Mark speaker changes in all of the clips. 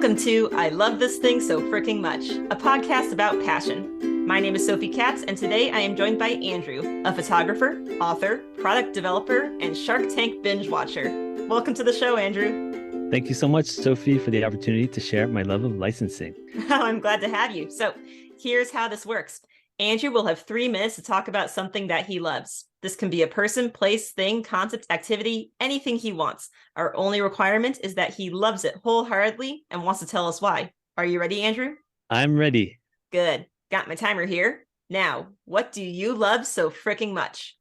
Speaker 1: Welcome to I Love This Thing So Fricking Much, a podcast about passion. My name is Sophie Katz, and today I am joined by Andrew, a photographer, author, product developer, and Shark Tank binge watcher. Welcome to the show, Andrew.
Speaker 2: Thank you so much, Sophie, for the opportunity to share my love of licensing.
Speaker 1: I'm glad to have you. So here's how this works. Andrew will have 3 minutes to talk about something that he loves. This can be a person, place, thing, concept, activity, anything he wants. Our only requirement is that he loves it wholeheartedly and wants to tell us why. Are you ready, Andrew?
Speaker 2: I'm ready.
Speaker 1: Good. Got my timer here. Now, what do you love so fricking much?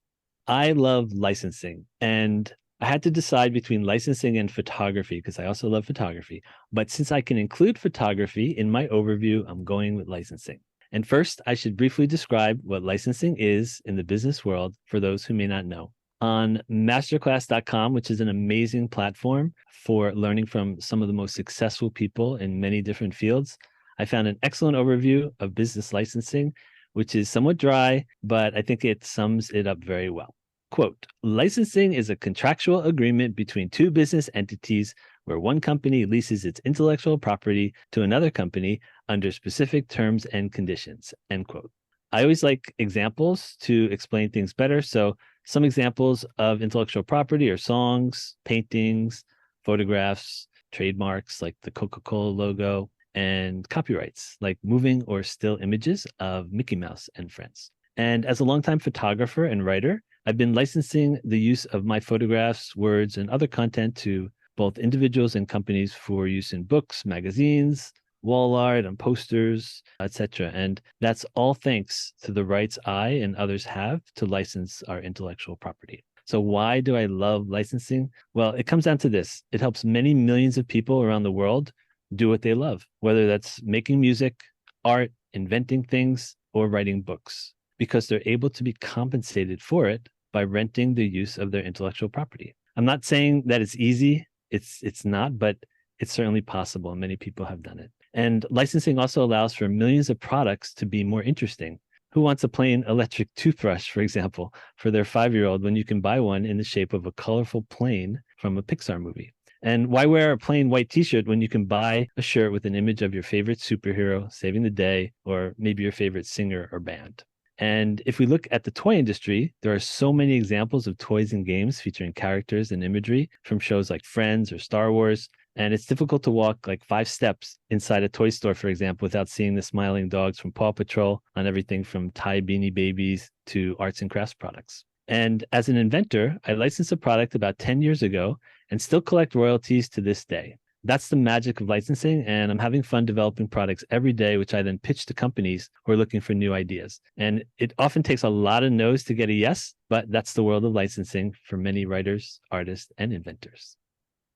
Speaker 2: I love licensing, and I had to decide between licensing and photography because I also love photography. But since I can include photography in my overview, I'm going with licensing. And first, I should briefly describe what licensing is in the business world for those who may not know. On masterclass.com, which is an amazing platform for learning from some of the most successful people in many different fields, I found an excellent overview of business licensing, which is somewhat dry, but I think it sums it up very well. Quote, licensing is a contractual agreement between two business entities where one company leases its intellectual property to another company under specific terms and conditions, end quote. I always like examples to explain things better. So some examples of intellectual property are songs, paintings, photographs, trademarks like the Coca-Cola logo, and copyrights like moving or still images of Mickey Mouse and friends. And as a longtime photographer and writer, I've been licensing the use of my photographs, words, and other content to both individuals and companies for use in books, magazines, wall art, and posters, etc. And that's all thanks to the rights I and others have to license our intellectual property. So why do I love licensing? Well, it comes down to this. It helps many millions of people around the world do what they love, whether that's making music, art, inventing things, or writing books, because they're able to be compensated for it by renting the use of their intellectual property. I'm not saying that it's easy. It's not, but it's certainly possible. And many people have done it. And licensing also allows for millions of products to be more interesting. Who wants a plain electric toothbrush, for example, for their 5-year-old when you can buy one in the shape of a colorful plane from a Pixar movie? And why wear a plain white t-shirt when you can buy a shirt with an image of your favorite superhero saving the day, or maybe your favorite singer or band? And if we look at the toy industry, there are so many examples of toys and games featuring characters and imagery from shows like Friends or Star Wars. And it's difficult to walk like 5 steps inside a toy store, for example, without seeing the smiling dogs from Paw Patrol on everything from Thai Beanie Babies to arts and crafts products. And as an inventor, I licensed a product about 10 years ago and still collect royalties to this day. That's the magic of licensing, and I'm having fun developing products every day, which I then pitch to companies who are looking for new ideas. And it often takes a lot of no's to get a yes, but that's the world of licensing for many writers, artists, and inventors.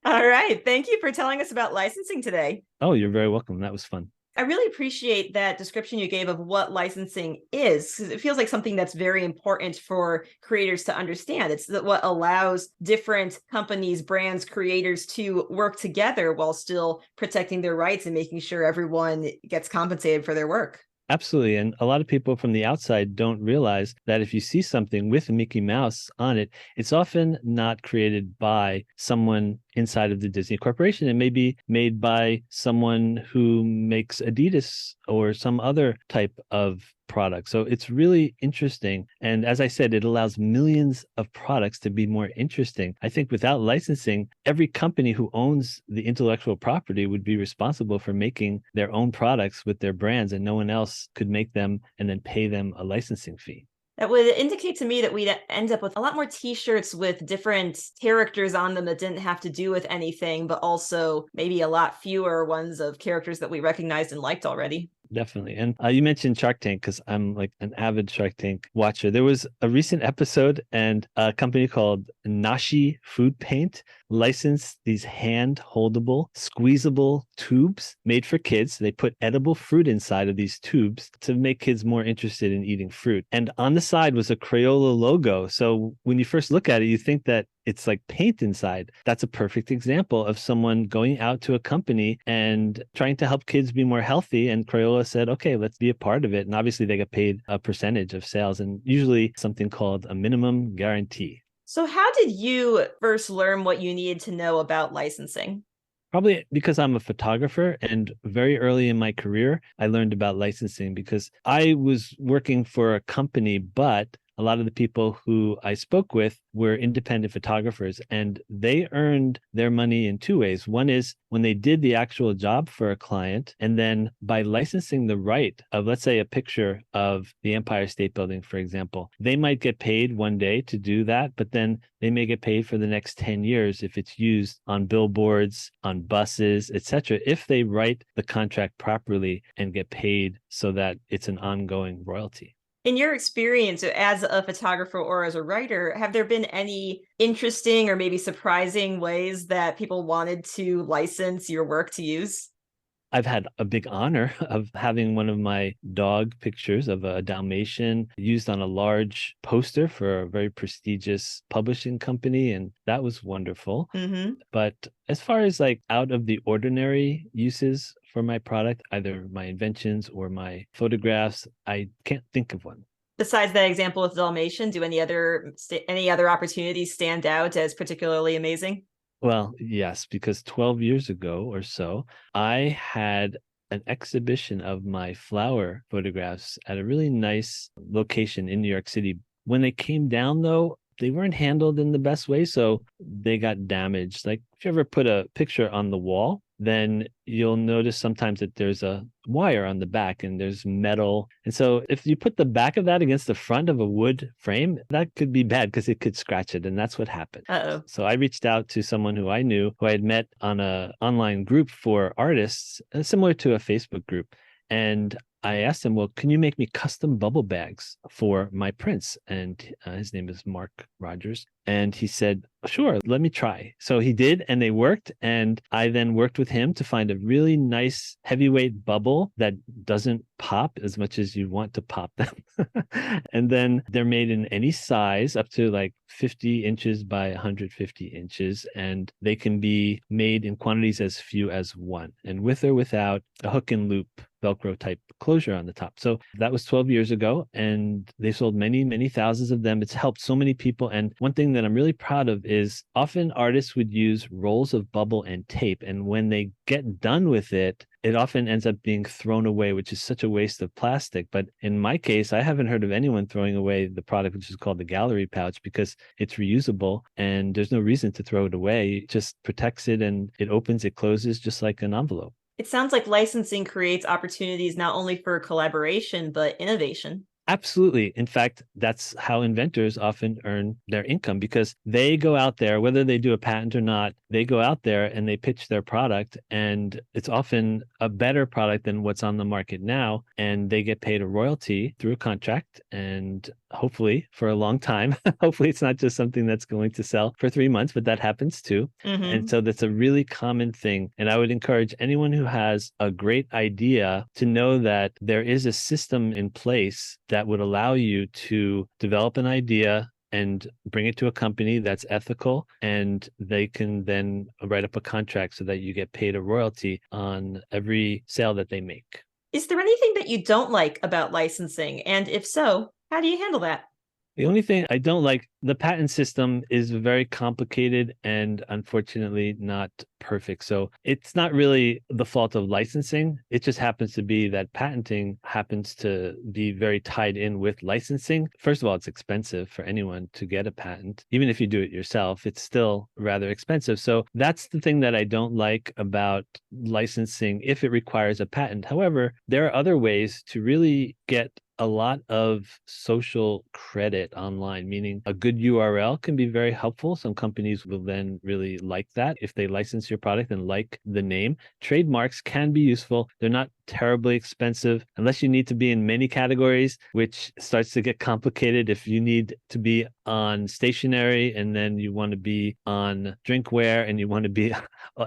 Speaker 1: All right. Thank you for telling us about licensing today.
Speaker 2: Oh, you're very welcome. That was fun.
Speaker 1: I really appreciate that description you gave of what licensing is, because it feels like something that's very important for creators to understand. It's what allows different companies, brands, creators to work together while still protecting their rights and making sure everyone gets compensated for their work.
Speaker 2: Absolutely. And a lot of people from the outside don't realize that if you see something with Mickey Mouse on it, it's often not created by someone inside of the Disney Corporation. It may be made by someone who makes Adidas or some other type of product. So it's really interesting. And as I said, it allows millions of products to be more interesting. I think without licensing, every company who owns the intellectual property would be responsible for making their own products with their brands, and no one else could make them and then pay them a licensing fee.
Speaker 1: That would indicate to me that we'd end up with a lot more t-shirts with different characters on them that didn't have to do with anything, but also maybe a lot fewer ones of characters that we recognized and liked already.
Speaker 2: Definitely. And you mentioned Shark Tank because I'm like an avid Shark Tank watcher. There was a recent episode and a company called Nashi Food Paint licensed these hand holdable, squeezable tubes made for kids. They put edible fruit inside of these tubes to make kids more interested in eating fruit. And on the side was a Crayola logo. So when you first look at it, you think that it's like paint inside. That's a perfect example of someone going out to a company and trying to help kids be more healthy. And Crayola said, okay, let's be a part of it. And obviously they get paid a percentage of sales, and usually something called a minimum guarantee.
Speaker 1: So how did you first learn what you needed to know about licensing?
Speaker 2: Probably because I'm a photographer, and very early in my career, I learned about licensing because I was working for a company, but a lot of the people who I spoke with were independent photographers, and they earned their money in two ways. One is when they did the actual job for a client, and then by licensing the right of, let's say, a picture of the Empire State Building, for example, they might get paid one day to do that, but then they may get paid for the next 10 years if it's used on billboards, on buses, etc., if they write the contract properly and get paid so that it's an ongoing royalty.
Speaker 1: In your experience as a photographer or as a writer, have there been any interesting or maybe surprising ways that people wanted to license your work to use?
Speaker 2: I've had a big honor of having one of my dog pictures of a Dalmatian used on a large poster for a very prestigious publishing company, and that was wonderful.
Speaker 1: Mm-hmm.
Speaker 2: But as far as like out of the ordinary uses for my product, either my inventions or my photographs, I can't think of one.
Speaker 1: Besides that example with Dalmatian, do any other opportunities stand out as particularly amazing?
Speaker 2: Well, yes, because 12 years ago or so, I had an exhibition of my flower photographs at a really nice location in New York City. When they came down, though, they weren't handled in the best way, so they got damaged. Like if you ever put a picture on the wall, then you'll notice sometimes that there's a wire on the back and there's metal. And so if you put the back of that against the front of a wood frame, that could be bad because it could scratch it. And that's what happened.
Speaker 1: Uh-oh.
Speaker 2: So I reached out to someone who I knew, who I had met on a online group for artists, similar to a Facebook group. And I asked him, well, can you make me custom bubble bags for my prints? And his name is Mark Rogers. And he said, sure, let me try. So he did, and they worked. And I then worked with him to find a really nice heavyweight bubble that doesn't pop as much as you want to pop them. And then they're made in any size up to like 50 inches by 150 inches. And they can be made in quantities as few as one, and with or without a hook and loop Velcro type closure on the top. So that was 12 years ago, and they sold many, many thousands of them. It's helped so many people. And one thing that I'm really proud of is often artists would use rolls of bubble and tape. And when they get done with it, it often ends up being thrown away, which is such a waste of plastic. But in my case, I haven't heard of anyone throwing away the product, which is called the gallery pouch, because it's reusable and there's no reason to throw it away. It just protects it, and it opens, it closes just like an envelope.
Speaker 1: It sounds like licensing creates opportunities not only for collaboration, but innovation.
Speaker 2: Absolutely. In fact, that's how inventors often earn their income, because they go out there, whether they do a patent or not, they go out there and they pitch their product, and it's often a better product than what's on the market now. And they get paid a royalty through a contract, and hopefully for a long time. Hopefully it's not just something that's going to sell for 3 months, but that happens too.
Speaker 1: Mm-hmm.
Speaker 2: And so that's a really common thing. And I would encourage anyone who has a great idea to know that there is a system in place that would allow you to develop an idea and bring it to a company that's ethical, and they can then write up a contract so that you get paid a royalty on every sale that they make.
Speaker 1: Is there anything that you don't like about licensing? And if so, how do you handle that?
Speaker 2: The only thing I don't like, the patent system is very complicated and unfortunately not perfect. So it's not really the fault of licensing. It just happens to be that patenting happens to be very tied in with licensing. First of all, it's expensive for anyone to get a patent. Even if you do it yourself, it's still rather expensive. So that's the thing that I don't like about licensing if it requires a patent. However, there are other ways to really get a lot of social credit online, meaning a good URL can be very helpful. Some companies will then really like that if they license your product and like the name. Trademarks can be useful. They're not terribly expensive unless you need to be in many categories, which starts to get complicated. If you need to be on stationery and then you want to be on drinkware and you want to be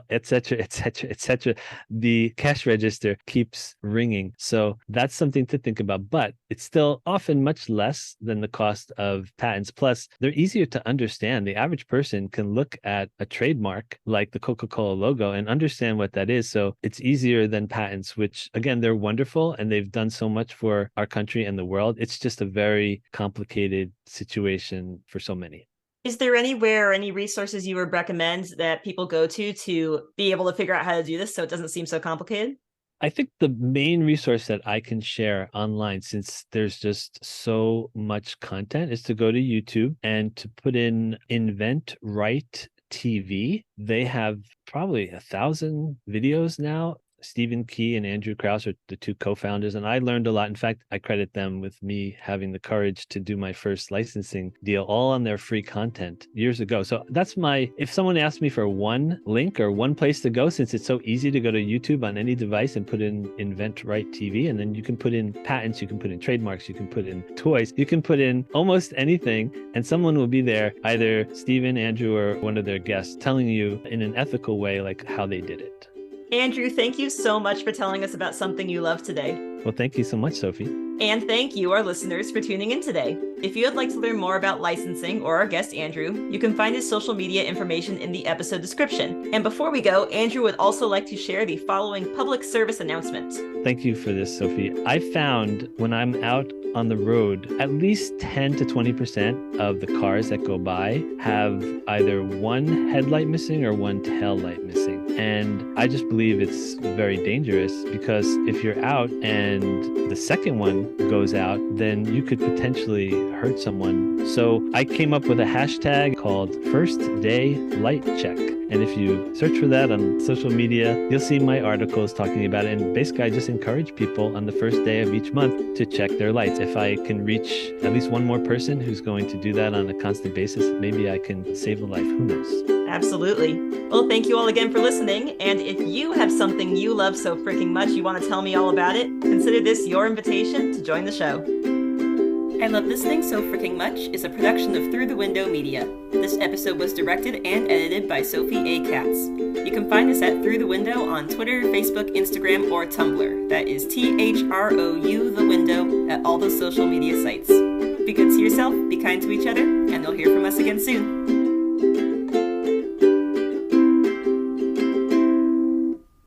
Speaker 2: et cetera, et cetera, et cetera, the cash register keeps ringing. So that's something to think about, but it's still often much less than the cost of patents. Plus, they're easier to understand. The average person can look at a trademark like the Coca-Cola logo and understand what that is. So it's easier than patents, which again, they're wonderful and they've done so much for our country and the world. It's just a very complicated situation for so many.
Speaker 1: Is there anywhere or any resources you would recommend that people go to be able to figure out how to do this so it doesn't seem so complicated?
Speaker 2: I think the main resource that I can share online, since there's just so much content, is to go to YouTube and to put in Invent Right TV. They have probably 1,000 videos now. Stephen Key and Andrew Krause are the two co-founders, and I learned a lot. In fact, I credit them with me having the courage to do my first licensing deal, all on their free content years ago. So that's if someone asked me for one link or one place to go, since it's so easy to go to YouTube on any device and put in Invent Right TV, and then you can put in patents, you can put in trademarks, you can put in toys, you can put in almost anything, and someone will be there, either Stephen, Andrew, or one of their guests, telling you in an ethical way, like how they did it.
Speaker 1: Andrew, thank you so much for telling us about something you love today.
Speaker 2: Well, thank you so much, Sophie.
Speaker 1: And thank you, our listeners, for tuning in today. If you would like to learn more about licensing or our guest, Andrew, you can find his social media information in the episode description. And before we go, Andrew would also like to share the following public service announcement.
Speaker 2: Thank you for this, Sophie. I found when I'm out on the road, at least 10 to 20% of the cars that go by have either one headlight missing or one tail light missing. And I just believe it's very dangerous, because if you're out and the second one goes out, then you could potentially hurt someone. So I came up with a hashtag called First Day Light Check. And if you search for that on social media, you'll see my articles talking about it. And basically, I just encourage people on the first day of each month to check their lights. If I can reach at least one more person who's going to do that on a constant basis, maybe I can save a life. Who knows?
Speaker 1: Absolutely. Well, thank you all again for listening. And if you have something you love so freaking much you want to tell me all about it, consider this your invitation to join the show. I Love Listening So Freaking Much is a production of Through the Window Media. This episode was directed and edited by Sophie A. Katz. You can find us at Through the Window on Twitter, Facebook, Instagram, or Tumblr. That is THROU the Window at all those social media sites. Be good to yourself, be kind to each other, and you'll hear from us again soon.